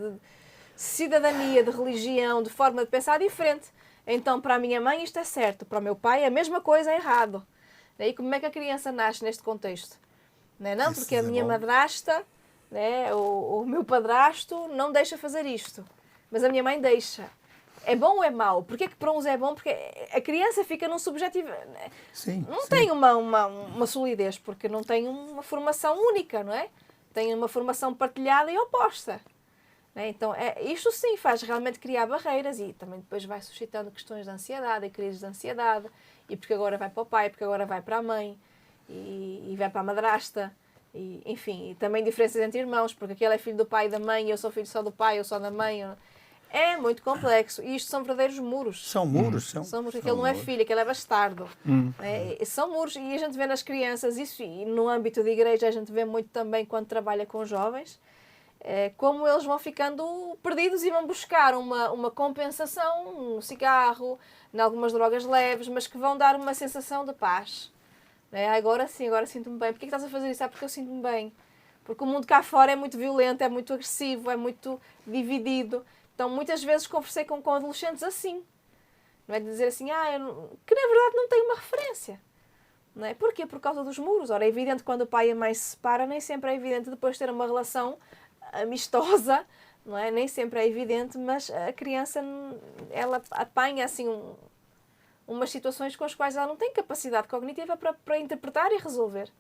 S3: cidadania, de religião, de forma de pensar diferente. Então para a minha mãe isto é certo, para o meu pai a mesma coisa é errado. E como é que a criança nasce neste contexto? Não, porque a minha madrasta, o meu padrasto não deixa fazer isto, mas a minha mãe deixa. É bom ou é mau? Porquê que para uns é bom? Porque a criança fica num subjetivo.
S2: Sim,
S3: Não
S2: sim.
S3: tem uma solidez, porque não tem uma formação única, não é? Tem uma formação partilhada e oposta. Então, isto sim faz realmente criar barreiras e também depois vai suscitando questões de ansiedade e crises de ansiedade. E porque agora vai para o pai, porque agora vai para a mãe e vai para a madrasta. E, enfim, e também diferenças entre irmãos, porque aquele é filho do pai e da mãe, eu sou filho só do pai, eu só da mãe. É muito complexo. E isto são verdadeiros muros.
S2: São muros,
S3: São muros. Aquele não é filho, aquele é bastardo. São muros. E a gente vê nas crianças isso, e no âmbito de igreja a gente vê muito também quando trabalha com jovens, como eles vão ficando perdidos e vão buscar uma compensação no cigarro, em algumas drogas leves, mas que vão dar uma sensação de paz. Agora sim, agora sinto-me bem. Porquê que estás a fazer isso? Porque eu sinto-me bem. Porque o mundo cá fora é muito violento, é muito agressivo, é muito dividido. Então, muitas vezes conversei com adolescentes assim. Não é de dizer assim, que na verdade não tem uma referência. Não é? Porquê? Por causa dos muros. Ora, é evidente que quando o pai e a mãe se separam, nem sempre é evidente depois ter uma relação amistosa, não é? Nem sempre é evidente, mas a criança, ela apanha assim umas situações com as quais ela não tem capacidade cognitiva para interpretar e resolver.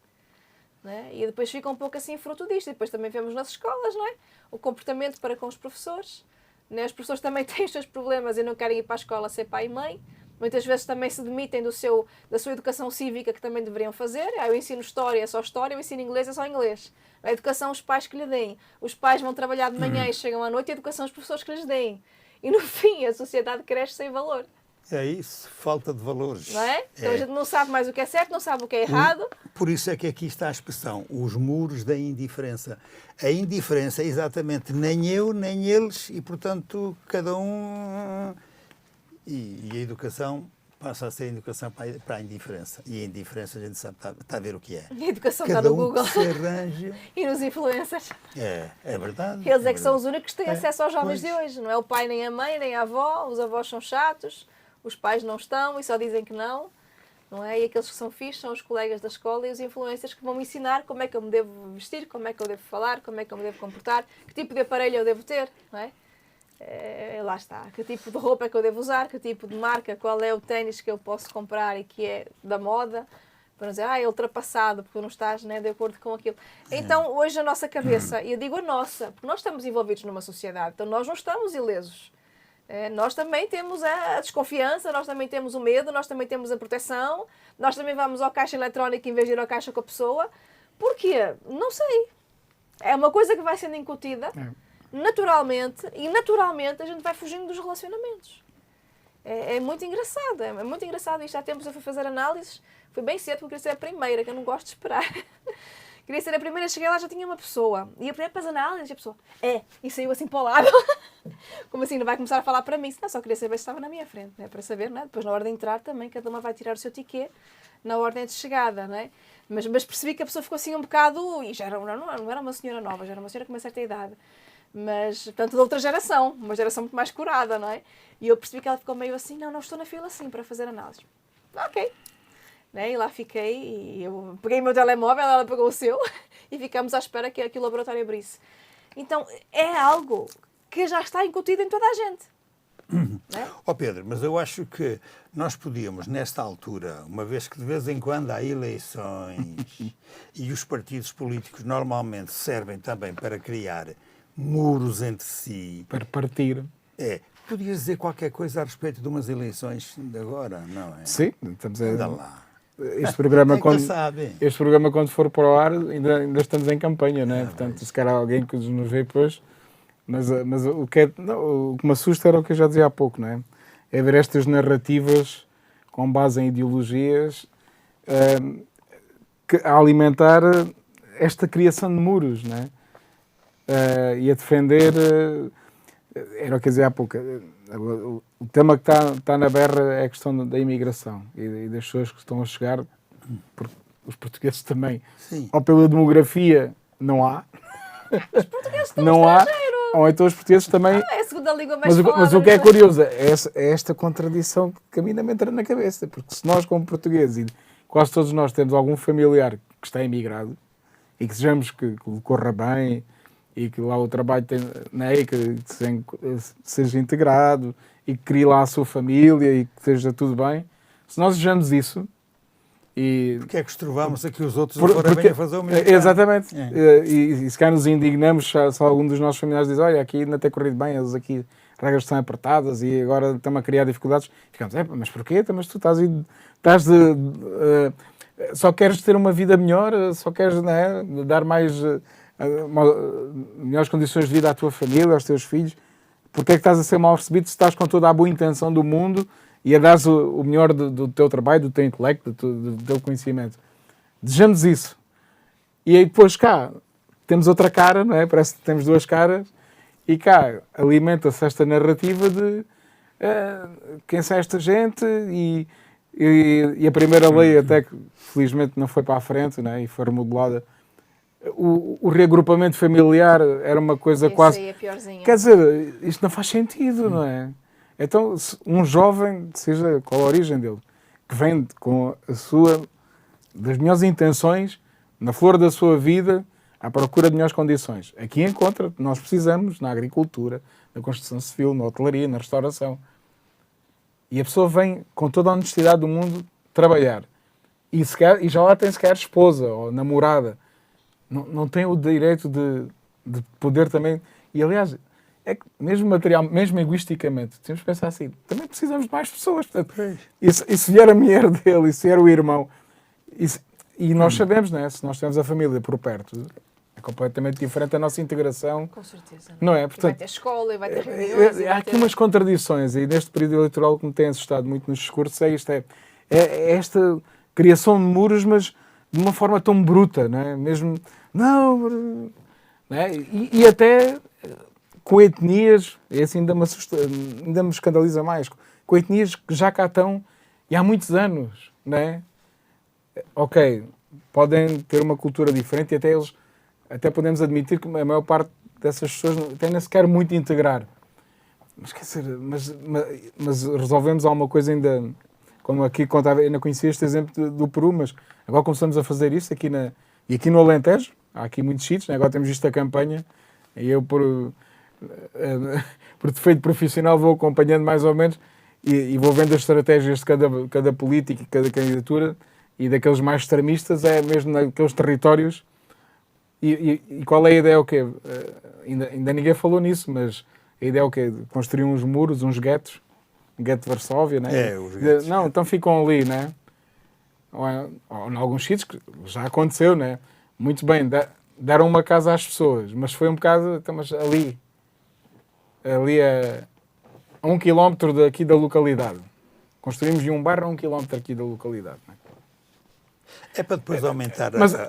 S3: Não é? E depois fica um pouco assim fruto disto. E depois também vemos nas escolas, não é? O comportamento para com os professores. Os professores também têm os seus problemas e não querem ir para a escola ser pai e mãe. Muitas vezes também se demitem da sua educação cívica que também deveriam fazer. Eu ensino história, é só história, eu ensino inglês, é só inglês. A educação, os pais que lhe deem. Os pais vão trabalhar de manhã e chegam à noite e a educação, os professores que lhes deem. E no fim, a sociedade cresce sem valor.
S2: É isso, falta de valores.
S3: Não é? Então a gente não sabe mais o que é certo, não sabe o que é errado.
S2: Por isso é que aqui está a expressão, os muros da indiferença. A indiferença é exatamente nem eu, nem eles, e portanto cada um... E a educação passa a ser a educação para a indiferença. E a indiferença a gente sabe, está a ver o que é.
S3: A educação
S2: Cada
S3: está no
S2: um
S3: Google.
S2: que se arranja.
S3: E nos influencers.
S2: É verdade.
S3: Eles é que
S2: verdade.
S3: são os únicos que têm acesso aos jovens
S2: Pois.
S3: de hoje. Não é o pai, nem a mãe, nem a avó. Os avós são chatos, os pais não estão e só dizem que não. Não é? E aqueles que são fixos são os colegas da escola e os influencers que vão me ensinar como é que eu me devo vestir, como é que eu devo falar, como é que eu me devo comportar, que tipo de aparelho eu devo ter. Não é? Lá está. Que tipo de roupa é que eu devo usar, que tipo de marca, qual é o ténis que eu posso comprar e que é da moda. Para não dizer, é ultrapassado, porque tu não estás, né, de acordo com aquilo. Então, hoje a nossa cabeça, e eu digo a nossa, porque nós estamos envolvidos numa sociedade, então nós não estamos ilesos. Nós também temos a desconfiança, nós também temos o medo, nós também temos a proteção, nós também vamos ao caixa eletrónico em vez de ir ao caixa com a pessoa. Porquê? Não sei. É uma coisa que vai sendo incutida naturalmente, e naturalmente a gente vai fugindo dos relacionamentos. É muito engraçado, é muito engraçado isto. Há tempos eu fui fazer análises, fui bem cedo porque eu queria ser a primeira, que eu não gosto de esperar. Queria ser a primeira, cheguei lá, já tinha uma pessoa. E a primeira para as análises, a pessoa, e saiu assim para o lado. Como assim, não vai começar a falar para mim? Não, só queria saber se estava na minha frente, né? Para saber, não é? Depois na hora de entrar também, cada uma vai tirar o seu ticket na ordem de chegada, não é? Mas percebi que a pessoa ficou assim um bocado, e já era, não era uma senhora nova, já era uma senhora com uma certa idade. Mas, portanto, de outra geração, uma geração muito mais curada, não é? E eu percebi que ela ficou meio assim, não estou na fila assim para fazer análises. Ok. Né? E lá fiquei, e eu peguei o meu telemóvel, ela pegou o seu, e ficamos à espera que o laboratório abrisse. Então, é algo que já está incutido em toda a gente. Né?
S2: Pedro, mas eu acho que nós podíamos, nesta altura, uma vez que de vez em quando há eleições e os partidos políticos normalmente servem também para criar muros entre si.
S1: Para partir.
S2: Podias dizer qualquer coisa a respeito de umas eleições de agora, não é?
S1: Sim, estamos a...
S2: Anda lá.
S1: Este programa, quando for para o ar, ainda estamos em campanha, não é? Portanto, se calhar alguém que nos vê depois... Mas o que me assusta era o que eu já dizia há pouco, não é? É ver estas narrativas com base em ideologias a alimentar esta criação de muros, não é? e a defender, era o que eu dizia há pouco, o tema que está na berra é a questão da imigração e das pessoas que estão a chegar, porque os portugueses também,
S2: Sim.
S1: ou pela demografia, não há.
S3: Os portugueses estão
S1: Não
S3: no
S1: há,
S3: estrangeiro.
S1: ou então os portugueses também.
S3: É a segunda língua mais
S1: Mas,
S3: falada.
S1: mas o que é
S3: no-
S1: curioso é esta contradição que a mim não me entra na cabeça, porque se nós, como portugueses, e quase todos nós temos algum familiar que está emigrado e que desejamos que lhe corra bem e que lá o trabalho tem, né, e que seja integrado e que crie lá a sua família e que seja tudo bem, se nós desejamos isso. E
S2: Porque é que estrovamos aqui os outros
S1: Por-
S2: a forem
S1: porque-
S2: bem a fazer o mesmo?
S1: Exatamente.
S2: É.
S1: E se calhar nos indignamos se algum dos nossos familiares diz, olha, aqui ainda tem corrido bem, eles aqui, regras estão apertadas e agora estão a criar dificuldades. Ficamos, mas porquê? Então, mas tu só queres ter uma vida melhor, só queres, né, dar melhores condições de vida à tua família, aos teus filhos. Porque é que estás a ser mal recebido se estás com toda a boa intenção do mundo e a dares o melhor do teu trabalho, do teu intelecto, do teu conhecimento? Desejamos isso. E aí depois cá temos outra cara, não é? Parece que temos duas caras e cá alimenta-se esta narrativa de quem são esta gente e a primeira lei até que felizmente não foi para a frente, não é? E foi remodelada. O reagrupamento familiar era uma coisa
S3: Esse
S1: quase...
S3: aí é piorzinho.
S1: Quer dizer, isto não faz sentido, não é? Então, um jovem, seja qual a origem dele, que vem com das melhores intenções, na flor da sua vida, à procura de melhores condições. Aqui encontra, nós precisamos, na agricultura, na construção civil, na hotelaria, na restauração. E a pessoa vem com toda a honestidade do mundo trabalhar. E já lá tem sequer esposa ou namorada. Não tem o direito de poder também... E, aliás, é que mesmo mesmo egoisticamente, temos que pensar assim, também precisamos de mais pessoas. Portanto, e se vier a mulher dele, e se vier o irmão, e nós sabemos, não é? Se nós temos a família por perto, é completamente diferente a nossa integração.
S3: Com certeza.
S1: Não é?
S3: E vai
S1: Portanto,
S3: ter escola, e vai ter reuniões.
S1: há aqui umas contradições, e neste período eleitoral que me tem assustado muito nos discursos é isto, é esta criação de muros, mas de uma forma tão bruta, não é? Mesmo, não é? E até com etnias, esse ainda me assusta, ainda me escandaliza mais, com etnias que já cá estão e há muitos anos, não é? Ok, podem ter uma cultura diferente e até podemos admitir que a maior parte dessas pessoas até nem se quer muito integrar. Mas quer dizer, mas resolvemos alguma coisa ainda, como aqui contava, ainda conhecia este exemplo do Peru, mas agora começamos a fazer isso aqui no Alentejo, há aqui muitos sítios, né? Agora temos visto a campanha, e eu por defeito profissional vou acompanhando mais ou menos e vou vendo as estratégias de cada político e cada candidatura e daqueles mais extremistas, é mesmo naqueles territórios. E qual é a ideia? O quê? Ainda ninguém falou nisso, mas a ideia é o quê? Construir uns muros, uns guetos, um gueto de Varsóvia, né?
S2: Os guetos.
S1: Não, então ficam ali, né? Ou em alguns sítios, que já aconteceu, né? Muito bem, deram uma casa às pessoas, mas foi um bocado, então, mas ali a 1 quilómetro daqui da localidade. Construímos um bairro a 1 quilómetro aqui da localidade, né?
S2: É para depois aumentar
S1: Mas
S3: Tem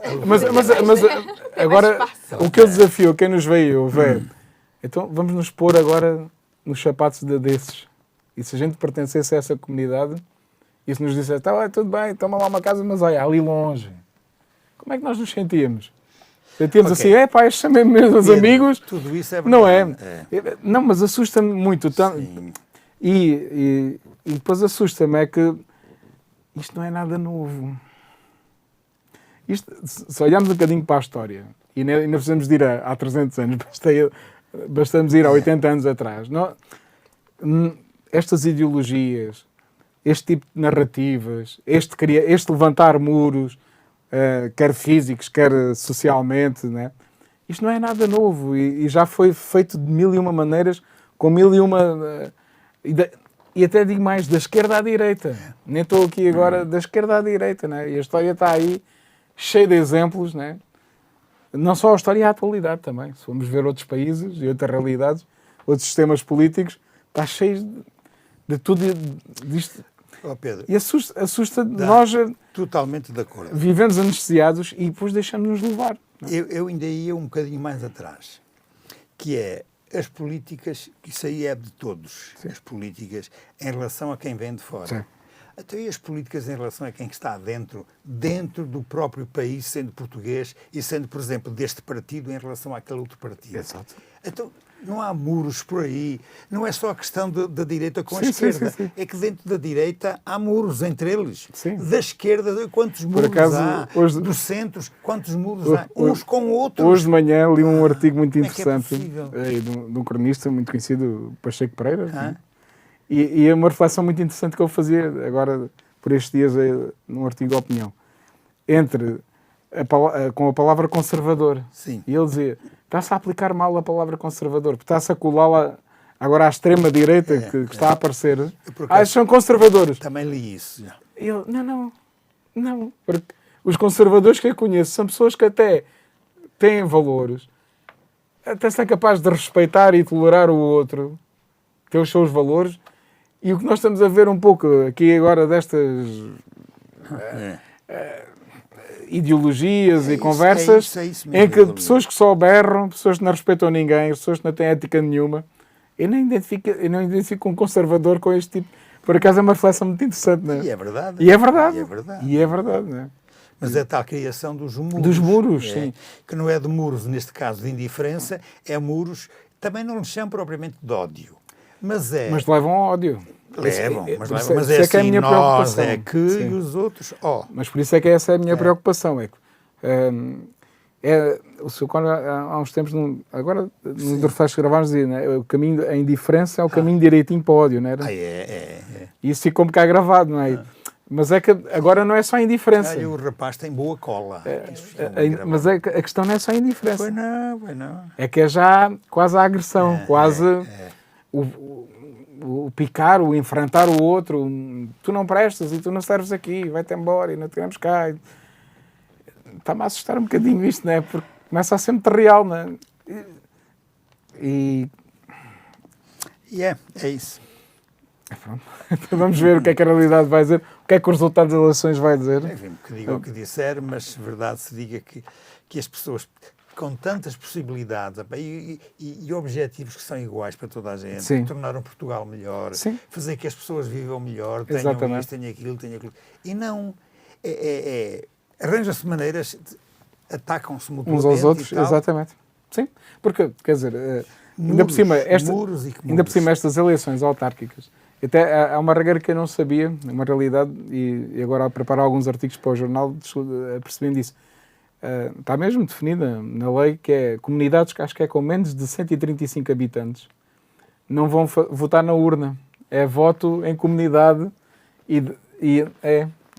S1: agora,
S3: mais espaço.
S1: o que eu desafio, quem nos veio ver, então vamos nos pôr agora nos sapatos desses. E se a gente pertencesse a essa comunidade, e se nos dissesse, tudo bem, toma lá uma casa, mas olha, ali longe. Como é que nós nos sentíamos? Sentíamos
S2: Ok.
S1: assim, estes são mesmo meus
S2: Pedro,
S1: amigos.
S2: Tudo isso é verdade.
S1: Não é? Não, mas assusta-me muito.
S2: Sim.
S1: E depois assusta-me é que isto não é nada novo. Isto, se olharmos um bocadinho para a história, e ainda precisamos de ir há 300 anos, bastamos ir há 80 anos atrás. Estas ideologias, este tipo de narrativas, este levantar muros, quer físicos, quer socialmente, né? Isto não é nada novo e já foi feito de mil e uma maneiras, com mil e uma... E até digo mais, da esquerda à direita. Nem estou aqui agora da esquerda à direita, né? E a história está aí cheia de exemplos, né? Não só a história, a atualidade também. Se formos ver outros países e outras realidades, outros sistemas políticos, está cheio de tudo disto.
S2: Oh, Pedro,
S1: E assusta nós
S2: totalmente de acordo.
S1: vivemos anestesiados e depois deixamos-nos levar.
S2: Eu ainda ia um bocadinho mais atrás. que é as políticas, que isso aí é de todos,
S1: Sim.
S2: as políticas em relação a quem vem de fora.
S1: Sim.
S2: Então, e as políticas em relação a quem está dentro do próprio país, sendo português e sendo, por exemplo, deste partido em relação àquele outro partido?
S1: Exato.
S2: Então, não há muros por aí. Não é só a questão da direita com a
S1: Sim, sim,
S2: esquerda.
S1: sim, sim.
S2: É que dentro da direita há muros entre eles.
S1: Sim.
S2: Da esquerda, quantos muros
S1: acaso,
S2: há?
S1: hoje-
S2: Dos centros, quantos muros há? Uns com outros.
S1: Hoje de manhã li um artigo muito
S2: como é que é
S1: interessante
S2: possível?
S1: de um cronista muito conhecido, Pacheco Pereira,
S2: Hã?
S1: e é uma reflexão muito interessante que eu fazia agora, por estes dias, num artigo de opinião, entre com a palavra conservador.
S2: Sim.
S1: E ele dizia, está-se a aplicar mal a palavra conservador, porque está-se a colá-la agora à extrema-direita que está a aparecer.
S2: por acaso-
S1: Eles são conservadores.
S2: Também li isso. Já.
S1: E ele, não, porque os conservadores que eu conheço são pessoas que até têm valores, até são capazes de respeitar e tolerar o outro, ter os seus valores, e o que nós estamos a ver um pouco aqui agora destas ideologias e
S2: isso,
S1: conversas
S2: é isso mesmo,
S1: em que
S2: Adolfo.
S1: pessoas que só berram, pessoas que não respeitam ninguém, pessoas que não têm ética nenhuma, eu não identifico um conservador com este tipo. Por acaso é uma reflexão muito interessante, não é?
S2: E é verdade.
S1: E é verdade.
S2: E é verdade.
S1: E é verdade, não é?
S2: Mas é a tal criação dos muros.
S1: Dos muros, sim.
S2: Que não é de muros, neste caso, de indiferença, é muros, também não lhes chamo propriamente de ódio. Mas é...
S1: Mas levam ao ódio.
S2: levam, mas
S1: Isso
S2: é
S1: que é a
S2: assim,
S1: minha
S2: nós
S1: preocupação.
S2: é que
S1: Sim.
S2: e os outros, ó.
S1: Mas por isso é que essa é a minha preocupação. É que, o Sr. Cónigo, há uns tempos, agora, nos reflexos que gravámos, dizia, né, o caminho, a indiferença é o caminho direitinho para o ódio, não era?
S2: É.
S1: E isso ficou-me cá gravado, não é? Mas é que agora não é só a indiferença.
S2: Olha, o rapaz tem boa cola.
S1: Mas a questão não é só a indiferença.
S2: Foi não.
S1: É que é já quase a agressão, quase o picar, o enfrentar o outro. Tu não prestas e tu não serves aqui, vai-te embora e não te queremos cá. Está-me a assustar um bocadinho isto, não é? Porque começa a ser muito real, não é? E
S2: é isso.
S1: pronto. Vamos ver o que é que a realidade vai dizer, o que é que o resultado das eleições vai dizer.
S2: Enfim, que diga o que disser, mas verdade se diga que as pessoas com tantas possibilidades e objetivos que são iguais para toda a gente,
S1: Sim.
S2: tornaram Portugal melhor,
S1: Sim.
S2: fazer que as pessoas vivam melhor, tenham
S1: Exatamente.
S2: isto, tenham aquilo. E não, arranjam-se maneiras, atacam-se mutuamente
S1: Uns aos outros,
S2: e tal.
S1: exatamente. Sim, porque, quer dizer, ainda por cima,
S2: muros e que
S1: ainda por
S2: muros.
S1: cima estas eleições autárquicas, até há uma regra que eu não sabia, uma realidade, e agora a preparar alguns artigos para o jornal, percebendo isso. Está mesmo definida na lei que é comunidades que acho que é com menos de 135 habitantes não vão votar na urna. É voto em comunidade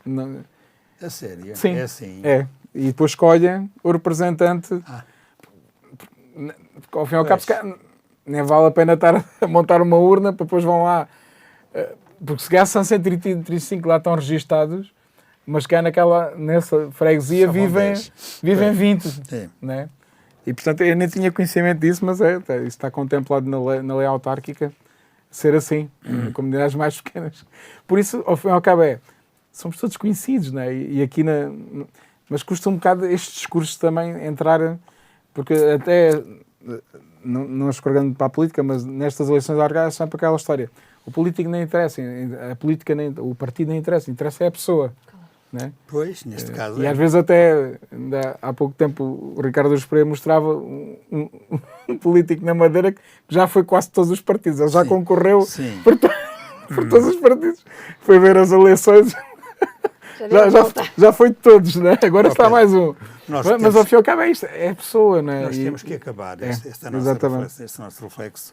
S1: não,
S2: A sério?
S1: sim,
S2: É assim?
S1: é. E depois escolhem o representante. Porque ao fim e ao cabo, nem vale a pena estar a montar uma urna, para depois vão lá. Porque se calhar são 135 lá estão registados, mas cá nessa freguesia
S2: Só vão
S1: vivem
S2: 10.
S1: 20.
S2: Sim.
S1: Né? E portanto eu nem tinha conhecimento disso, mas isso está contemplado na lei autárquica, ser assim, em comunidades mais pequenas. Por isso, ao fim e ao cabo, somos todos conhecidos, né? E aqui mas custa um bocado estes discursos também entrar, porque até, não escorregando para a política, mas nestas eleições alargadas é sempre aquela história. O político nem interessa, a política o partido nem interessa é a pessoa. Né?
S2: Pois, neste caso
S1: E às vezes até, há pouco tempo, o Ricardo Pereira mostrava um político na Madeira que já foi quase todos os partidos. Ele já concorreu por todos os partidos. Foi ver as eleições. Já foi de todos, né? Agora está mais um. Mas ao fim e ao cabo é isto, é a pessoa, não é?
S2: Nós temos que acabar este nosso reflexo.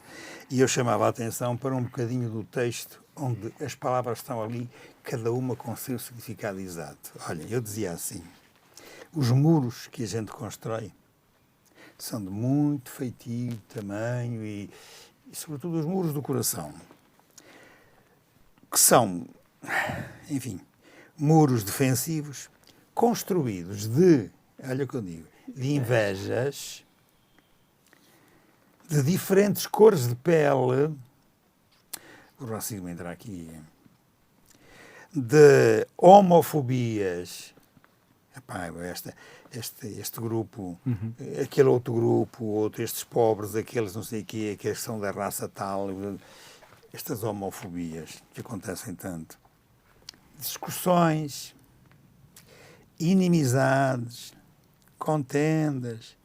S2: E eu chamava a atenção para um bocadinho do texto onde as palavras estão ali, cada uma com o seu significado exato. Olha, eu dizia assim, os muros que a gente constrói são de muito feitio, tamanho e sobretudo os muros do coração, que são, enfim, muros defensivos construídos olha o que eu digo, de invejas, de diferentes cores de pele, o racismo entra aqui, de homofobias, Epá, este grupo, aquele outro grupo, outro, estes pobres, aqueles não sei o quê, aqueles que são da raça tal, estas homofobias que acontecem tanto. Discussões, inimizades, contendas,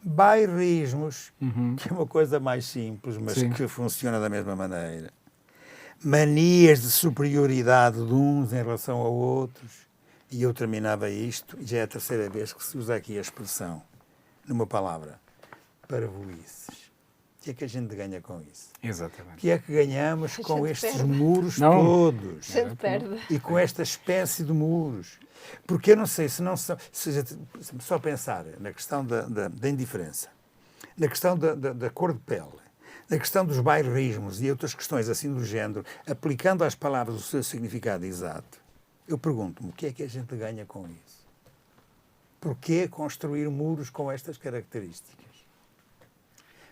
S2: bairrismos, que é uma coisa mais simples, mas
S1: Sim.
S2: que funciona da mesma maneira. Manias de superioridade de uns em relação a outros. E eu terminava isto, e já é a terceira vez que se usa aqui a expressão, numa palavra, parvoíces. O que é que a gente ganha com isso?
S1: Exatamente.
S2: O que é que ganhamos
S3: A
S2: com
S3: gente
S2: estes
S3: perde.
S2: muros
S1: Não.
S2: todos?
S3: A gente perde.
S2: E com esta espécie de muros. Porque eu não sei, se não são, só pensar na questão da indiferença, na questão da cor de pele, na questão dos bairrismos e outras questões assim do género, aplicando às palavras o seu significado exato, eu pergunto-me, o que é que a gente ganha com isso? Porquê construir muros com estas características?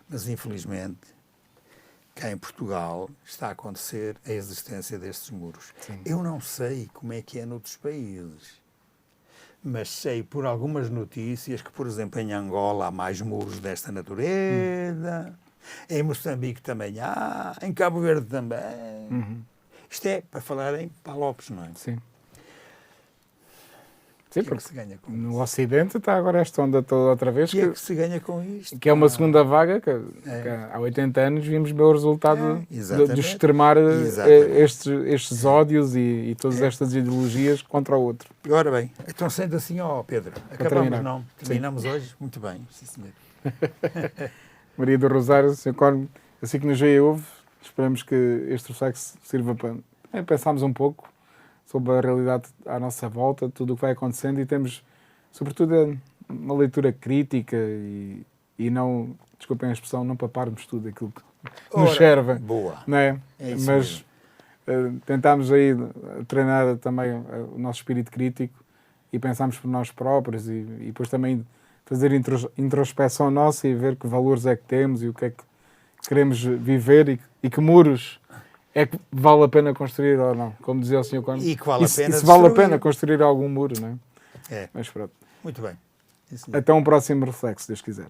S2: Mas, infelizmente, cá em Portugal está a acontecer a existência destes muros.
S1: Sim.
S2: Eu não sei como é que é noutros países, mas sei por algumas notícias que, por exemplo, em Angola há mais muros desta natureza, em Moçambique também há, em Cabo Verde também. Isto é para falar em palopes, não é?
S1: Sim.
S2: O
S1: Sim,
S2: que é que
S1: porque
S2: se ganha com
S1: no
S2: isso?
S1: Ocidente está agora esta onda toda outra vez,
S2: O que é que se ganha com isto?
S1: que é uma segunda vaga, que
S2: É.
S1: há 80 anos vimos bem o resultado
S2: exatamente.
S1: de extremar
S2: Exatamente.
S1: estes ódios e todas estas ideologias contra o outro.
S2: Ora bem, então sendo assim, Pedro, acabamos
S1: terminar.
S2: não? Terminamos hoje? Muito bem, sim senhor.
S1: Maria do Rosário, Sr. Cónigo, assim que nos veio ouve, esperamos que este reflexo sirva para pensarmos um pouco sobre a realidade à nossa volta, tudo o que vai acontecendo e temos, sobretudo, uma leitura crítica e não, desculpem a expressão, não paparmos tudo aquilo que nos serve.
S2: Boa.
S1: Não é?
S2: É isso
S1: Mas tentámos aí treinar também o nosso espírito crítico e pensarmos por nós próprios e depois também fazer introspeção nossa e ver que valores é que temos e o que é que queremos viver e que muros é que vale a pena construir ou não, como dizia o Sr. Cónigo.
S2: E que vale a pena
S1: se vale a
S2: destruir.
S1: pena construir algum muro, não é?
S2: É,
S1: Mas pronto.
S2: muito bem. Sim, senhor.
S1: Até um próximo reflexo, se Deus quiser.